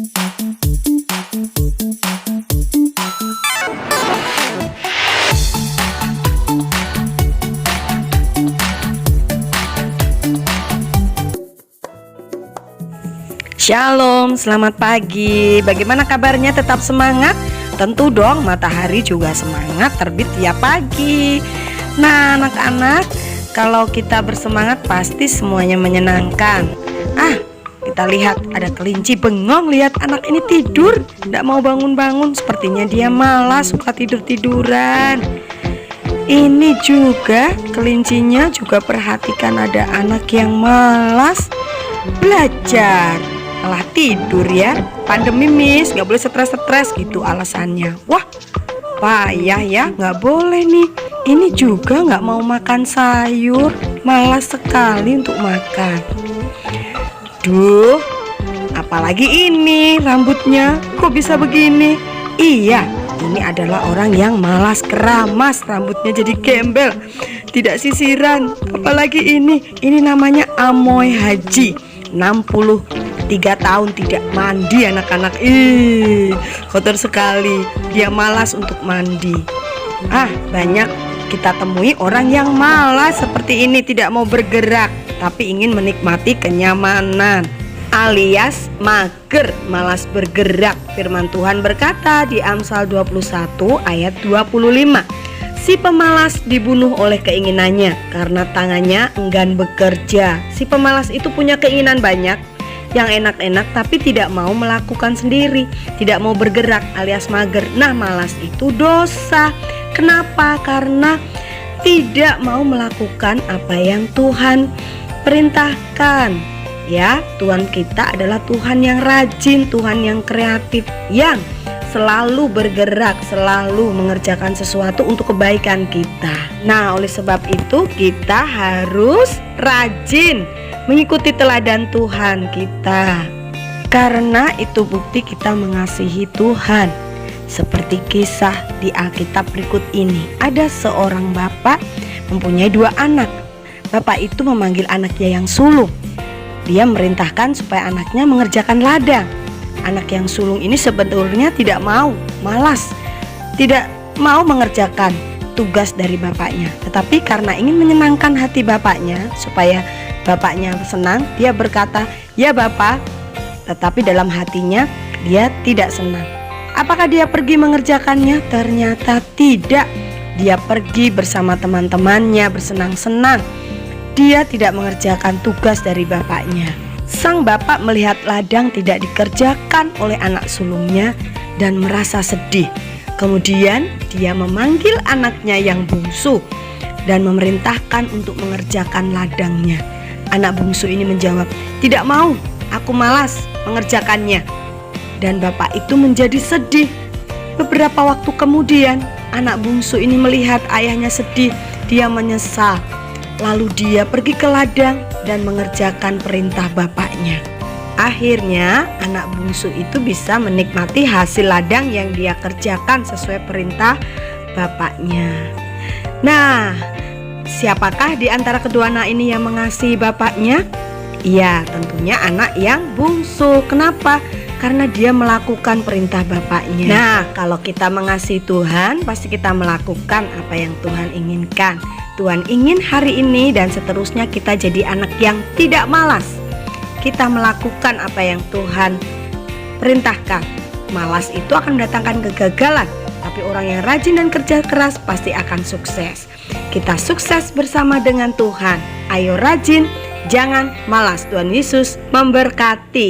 Shalom, selamat pagi. Bagaimana kabarnya? Tetap semangat? Tentu dong, matahari juga semangat terbit tiap pagi. Nah, anak-anak, kalau kita bersemangat pasti semuanya menyenangkan. Kita lihat ada kelinci bengong. Lihat anak ini tidur, tidak mau bangun-bangun. Sepertinya dia malas, suka tidur-tiduran. Ini juga kelincinya juga perhatikan ada anak yang malas belajar, malah tidur ya. Pandemi miss, gak boleh stres-stres gitu alasannya. Wah, payah ya, gak boleh nih. Ini juga gak mau makan sayur, malas sekali untuk makan. Duh, apalagi ini rambutnya, kok bisa begini? Iya, ini adalah orang yang malas keramas, rambutnya jadi gembel, tidak sisiran. Apalagi ini namanya Amoy Haji, 63 tahun tidak mandi anak-anak. Kotor sekali, dia malas untuk mandi. Banyak kita temui orang yang malas seperti ini, tidak mau bergerak tapi ingin menikmati kenyamanan, alias mager, malas bergerak. Firman Tuhan berkata di Amsal 21 ayat 25, si pemalas dibunuh oleh keinginannya karena tangannya enggan bekerja. Si pemalas itu punya keinginan banyak, yang enak-enak, tapi tidak mau melakukan sendiri, tidak mau bergerak alias mager. Nah, malas itu dosa. Kenapa? Karena tidak mau melakukan apa yang Tuhan perintahkan. Ya, Tuhan kita adalah Tuhan yang rajin, Tuhan yang kreatif, yang selalu bergerak, selalu mengerjakan sesuatu untuk kebaikan kita. Nah, oleh sebab itu kita harus rajin mengikuti teladan Tuhan kita, karena itu bukti kita mengasihi Tuhan. Seperti kisah di Alkitab berikut ini, ada seorang bapak mempunyai 2 anak. Bapak itu memanggil anaknya yang sulung. Dia merintahkan supaya anaknya mengerjakan ladang. Anak yang sulung ini sebetulnya tidak mau, malas, tidak mau mengerjakan tugas dari bapaknya. Tetapi karena ingin menyenangkan hati bapaknya, supaya bapaknya senang, dia berkata, "Ya Bapak." Tetapi dalam hatinya dia tidak senang. Apakah dia pergi mengerjakannya? Ternyata tidak. Dia pergi bersama teman-temannya bersenang-senang. Dia tidak mengerjakan tugas dari bapaknya. Sang bapak melihat ladang tidak dikerjakan oleh anak sulungnya dan merasa sedih. Kemudian dia memanggil anaknya yang bungsu dan memerintahkan untuk mengerjakan ladangnya. Anak bungsu ini menjawab, "Tidak mau, aku malas mengerjakannya." Dan bapak itu menjadi sedih. Beberapa waktu kemudian, anak bungsu ini melihat ayahnya sedih. Dia menyesal. Lalu dia pergi ke ladang dan mengerjakan perintah bapaknya. Akhirnya anak bungsu itu bisa menikmati hasil ladang yang dia kerjakan sesuai perintah bapaknya. Nah, siapakah di antara kedua anak ini yang mengasihi bapaknya? Iya, tentunya anak yang bungsu. Kenapa? Karena dia melakukan perintah bapaknya. Nah, kalau kita mengasihi Tuhan, pasti kita melakukan apa yang Tuhan inginkan. Tuhan ingin hari ini dan seterusnya kita jadi anak yang tidak malas. Kita melakukan apa yang Tuhan perintahkan. Malas itu akan mendatangkan kegagalan, tapi orang yang rajin dan kerja keras pasti akan sukses. Kita sukses bersama dengan Tuhan. Ayo rajin, jangan malas. Tuhan Yesus memberkati.